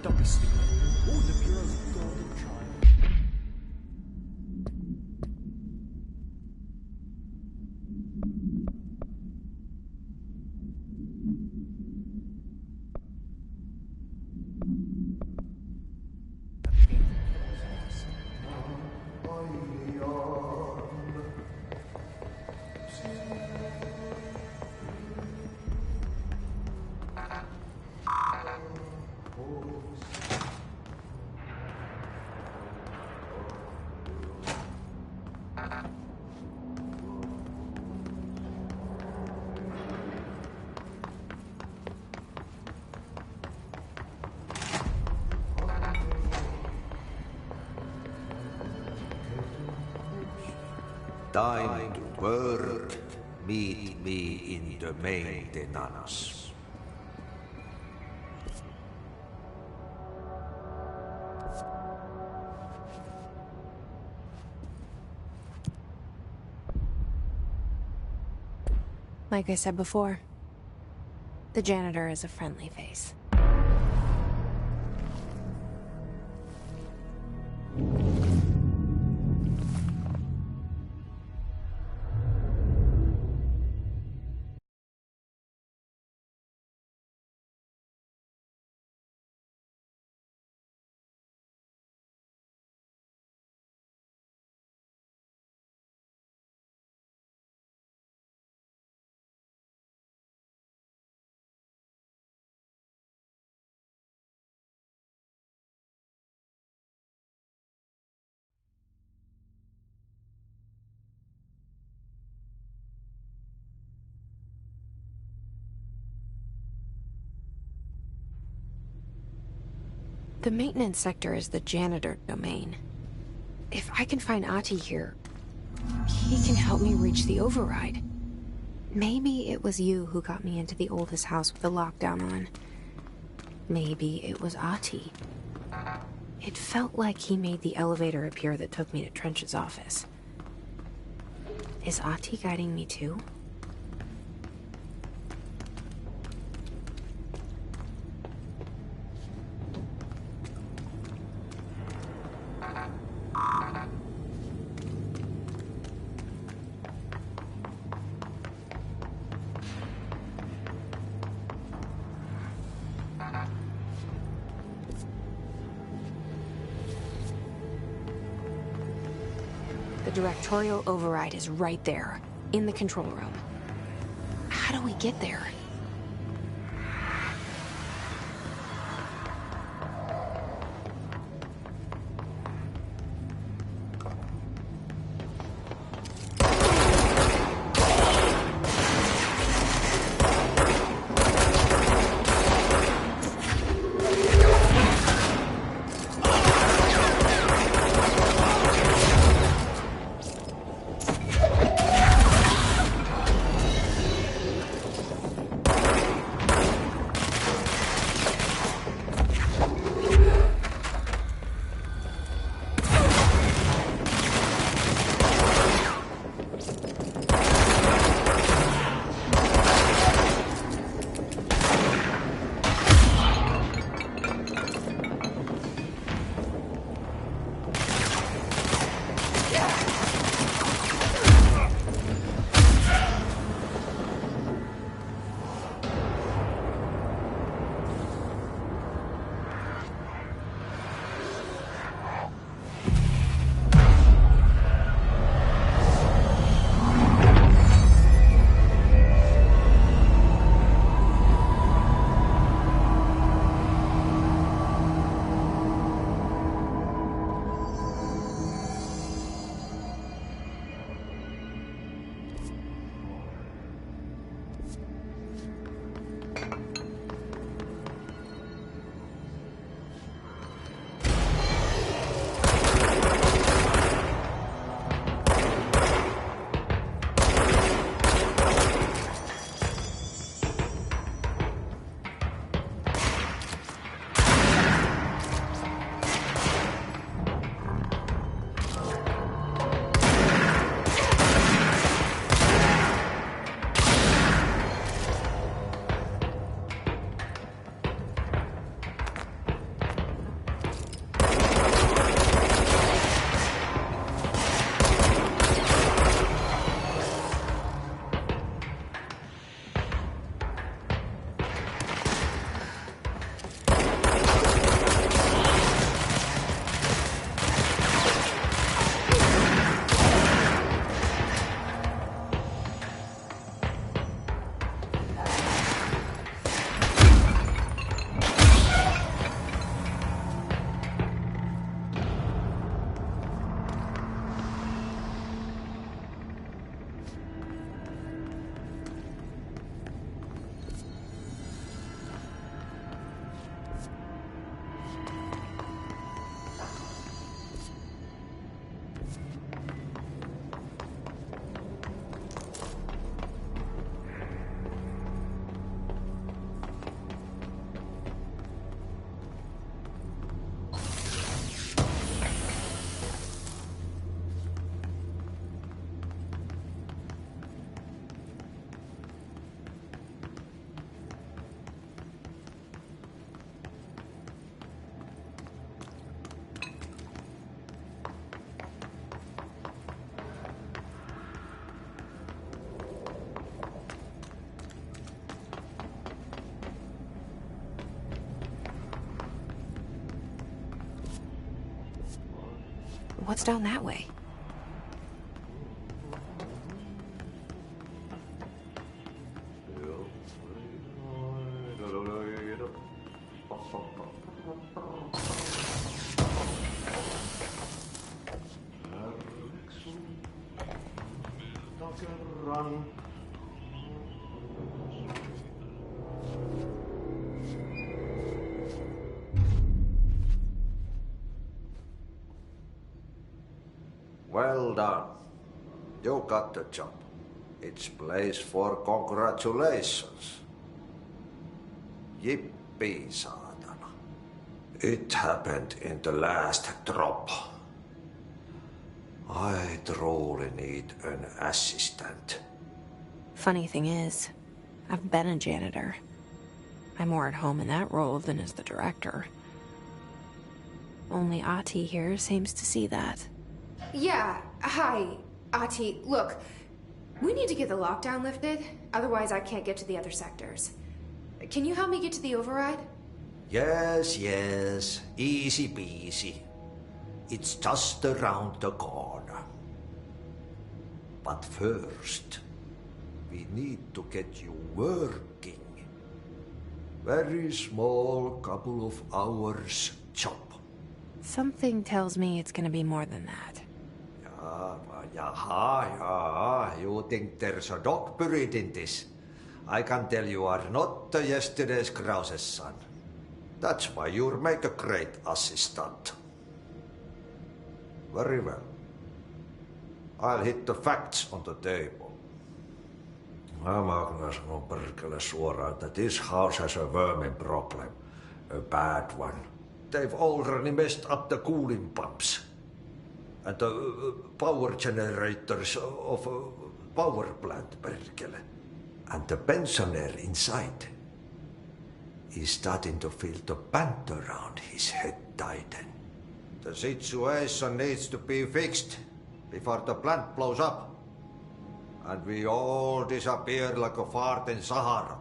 Don't be stupid. Ooh, the Bureau's golden child. Time to work. Meet me in the maintenance. Like I said before, the janitor is a friendly face. The maintenance sector is the janitor domain. If I can find Ahti here, he can help me reach the override. Maybe it was you who got me into the oldest house with the lockdown on. Maybe it was Ahti. It felt like he made the elevator appear that took me to Trench's office. Is Ahti guiding me too? The directorial override is right there, in the control room. How do we get there? What's down that way? Well done. You got the job. It's place for congratulations. Yippee, saatana. It happened in the last drop. I truly need an assistant. Funny thing is, I've been a janitor. I'm more at home in that role than as the director. Only Ahti here seems to see that. Yeah, hi, Ahti. Look, we need to get the lockdown lifted, otherwise I can't get to the other sectors. Can you help me get to the override? Yes, easy peasy. It's just around the corner. But first, we need to get you working. Very small, couple of hours job. Something tells me it's gonna be more than that. Yaha, you think there's a dog buried in this? I can tell you are not yesterday's Krause's son. That's why you'll make a great assistant. Very well. I'll hit the facts on the table. Mä kyllä sanon perkele suoraan, that this house has a vermin problem. A bad one. They've already messed up the cooling pumps. And the power generators of a power plant, perkele. And the pensioner inside is starting to feel the band around his head tighten. The situation needs to be fixed before the plant blows up. And we all disappear like a fart in Sahara.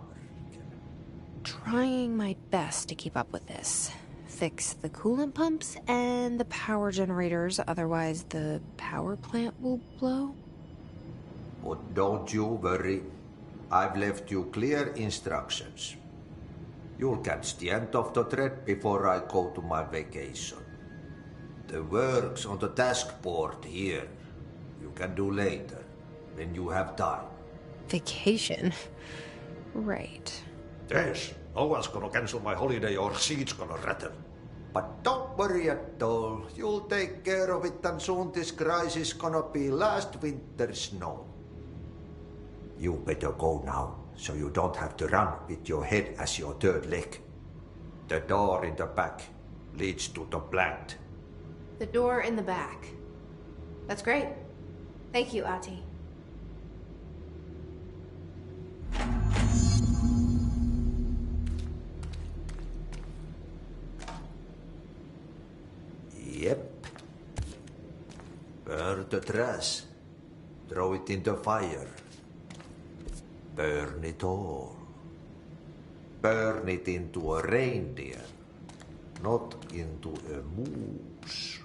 Trying my best to keep up with this. Fix the coolant pumps and the power generators, otherwise the power plant will blow. But don't you worry. I've left you clear instructions. You'll catch the end of the thread before I go to my vacation. The work's on the task board here. You can do later, when you have time. Vacation? Right. Yes, no one's gonna cancel my holiday or seat's gonna rattle. But don't worry at all. You'll take care of it and soon this crisis gonna be last winter's snow. You better go now, so you don't have to run with your head as your third leg. The door in the back leads to the plant. The door in the back. That's great. Thank you, Ahti. Yep. Burn the trash. Throw it in the fire. Burn it all. Burn it into a reindeer, not into a moose.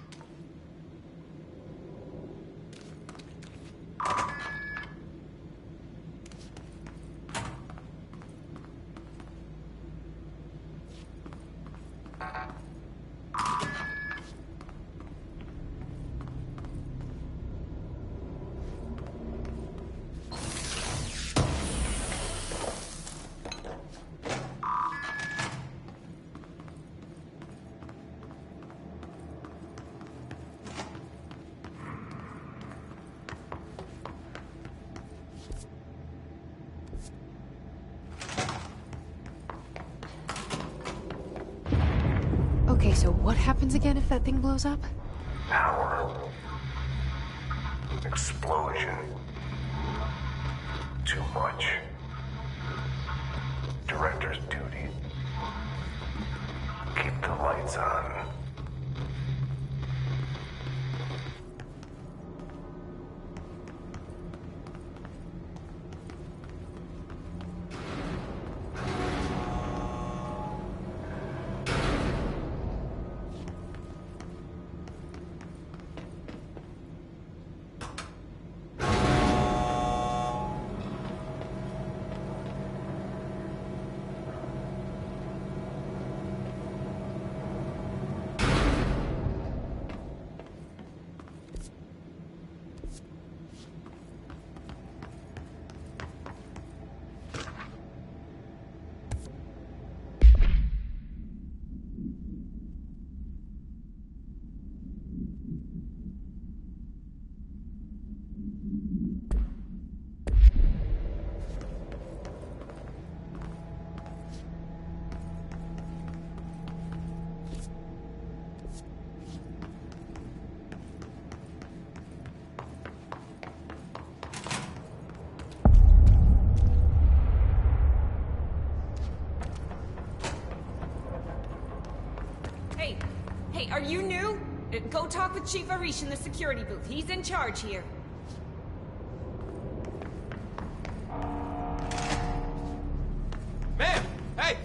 Okay, so what happens again if that thing blows up? Power. Explosion. Too much. Director's duty. Keep the lights on. Hey, are you new? Go talk with Chief Arish in the security booth. He's in charge here. Ma'am! Hey!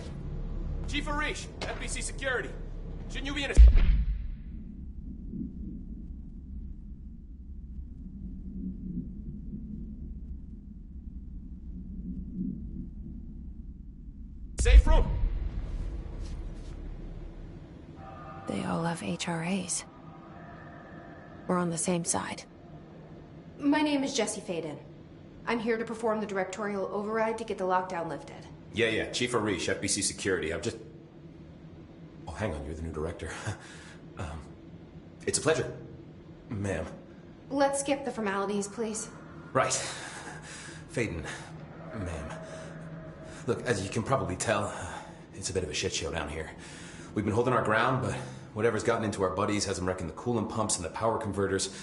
Chief Arish, FBC Security. Shouldn't you be in a... safe room? They all have HRAs. We're on the same side. My name is Jesse Faden. I'm here to perform the directorial override to get the lockdown lifted. Yeah, Chief Arish, FBC Security. I'm just... Oh, hang on, you're the new director. It's a pleasure, ma'am. Let's skip the formalities, please. Right. Faden, ma'am. Look, as you can probably tell, it's a bit of a shit show down here. We've been holding our ground, but whatever's gotten into our buddies has them wrecking the coolant pumps and the power converters.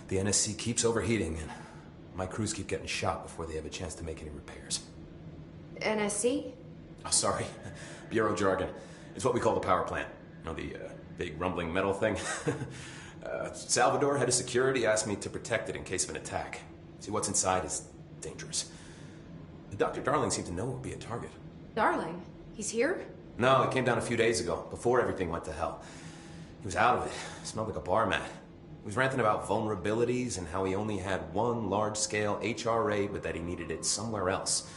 The NSC keeps overheating, and my crews keep getting shot before they have a chance to make any repairs. NSC? Oh, sorry. Bureau jargon. It's what we call the power plant. You know, the big rumbling metal thing? Salvador, head of security, asked me to protect it in case of an attack. See, what's inside is dangerous. Dr. Darling seemed to know it would be a target. Darling? He's here? No, he came down a few days ago, before everything went to hell. He was out of it. Smelled like a bar mat. He was ranting about vulnerabilities and how he only had one large-scale HRA, but that he needed it somewhere else.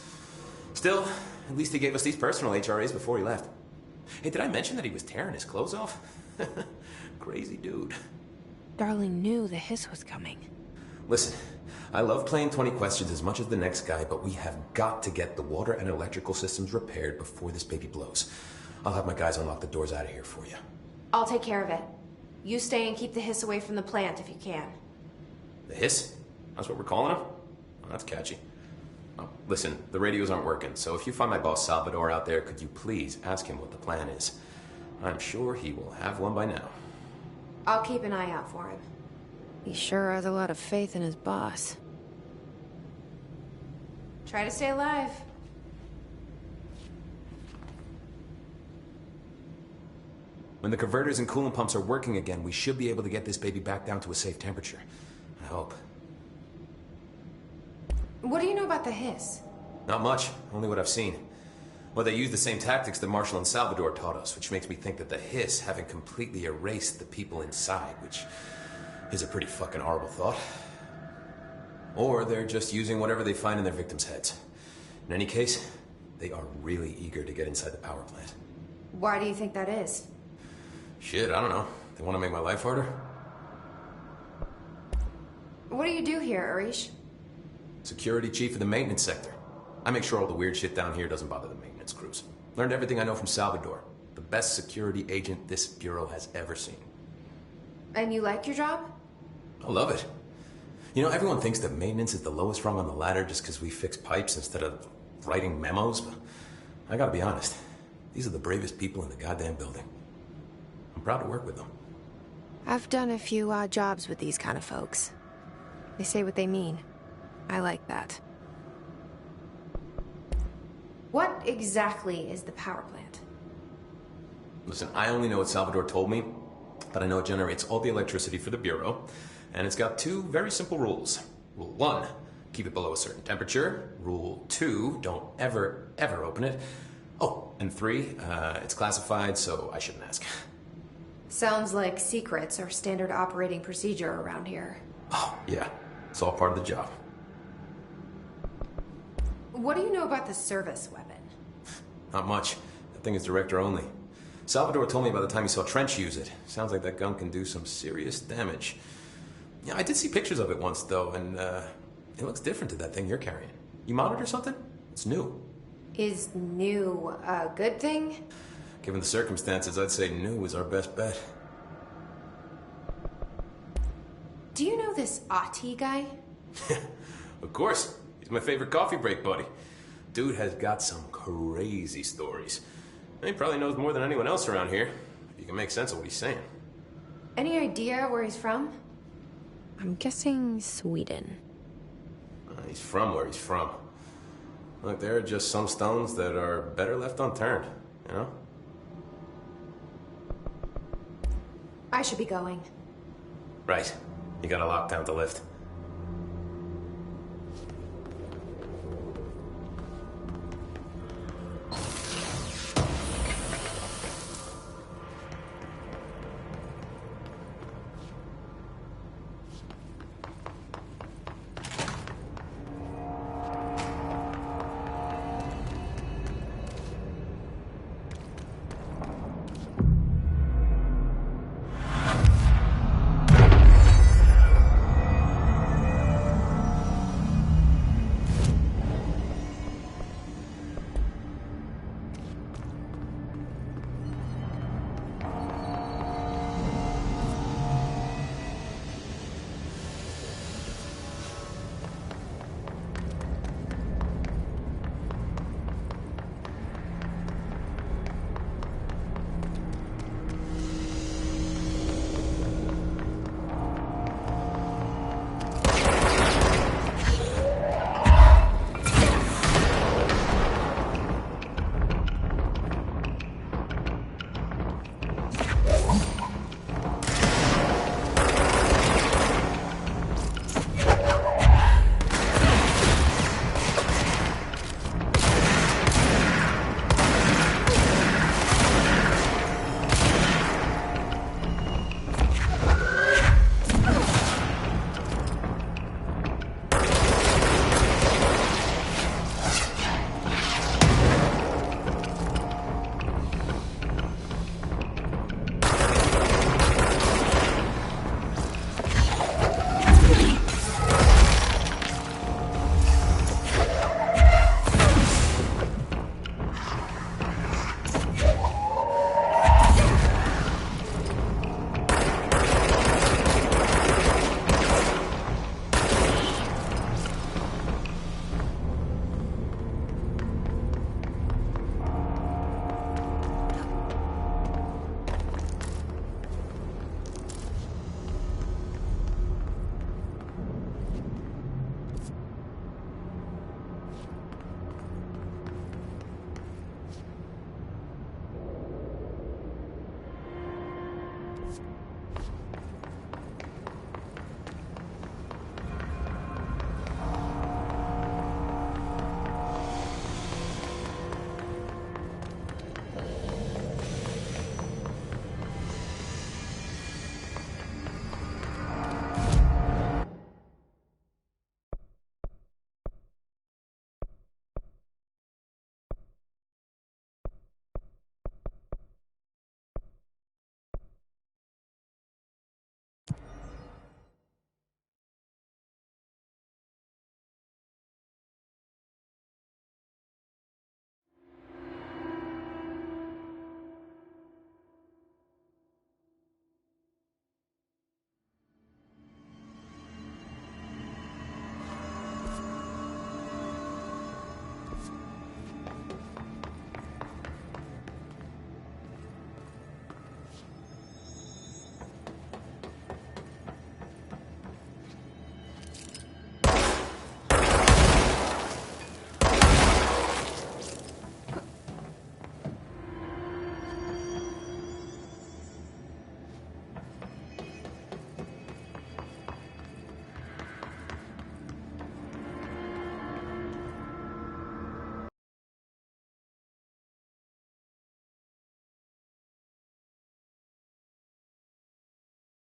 Still, at least he gave us these personal HRAs before he left. Hey, did I mention that he was tearing his clothes off? Crazy dude. Darling knew the hiss was coming. Listen, I love playing 20 questions as much as the next guy, but we have got to get the water and electrical systems repaired before this baby blows. I'll have my guys unlock the doors out of here for you. I'll take care of it. You stay and keep the hiss away from the plant if you can. The hiss? That's what we're calling him? Oh, that's catchy. Oh, listen, the radios aren't working, so if you find my boss Salvador out there, could you please ask him what the plan is? I'm sure he will have one by now. I'll keep an eye out for him. He sure has a lot of faith in his boss. Try to stay alive. When the converters and coolant pumps are working again, we should be able to get this baby back down to a safe temperature. I hope. What do you know about the hiss? Not much, only what I've seen. Well, they use the same tactics that Marshall and Salvador taught us, which makes me think that the hiss haven't completely erased the people inside, which is a pretty fucking horrible thought. Or they're just using whatever they find in their victims' heads. In any case, they are really eager to get inside the power plant. Why do you think that is? Shit, I don't know. They want to make my life harder? What do you do here, Arish? Security chief of the maintenance sector. I make sure all the weird shit down here doesn't bother the maintenance crews. Learned everything I know from Salvador. The best security agent this bureau has ever seen. And you like your job? I love it. You know, everyone thinks that maintenance is the lowest rung on the ladder just because we fix pipes instead of writing memos, but I gotta be honest. These are the bravest people in the goddamn building. I'm proud to work with them. I've done a few odd jobs with these kind of folks. They say what they mean. I like that. What exactly is the power plant? Listen, I only know what Salvador told me, but I know it generates all the electricity for the Bureau, and it's got two very simple rules. Rule 1, keep it below a certain temperature. Rule 2, don't ever open it. Oh, and 3, it's classified, so I shouldn't ask. Sounds like secrets are standard operating procedure around here. Oh, yeah. It's all part of the job. What do you know about the service weapon? Not much. That thing is director only. Salvador told me by the time he saw Trench use it. Sounds like that gun can do some serious damage. Yeah, I did see pictures of it once, though, and it looks different to that thing you're carrying. You monitor something? It's new. Is new a good thing? Given the circumstances, I'd say new is our best bet. Do you know this Ati guy? Of course. He's my favorite coffee break buddy. Dude has got some crazy stories. He probably knows more than anyone else around here, if you can make sense of what he's saying. Any idea where he's from? I'm guessing Sweden. He's from where he's from. Look, there are just some stones that are better left unturned, you know? I should be going. Right. You gotta lock down the lift.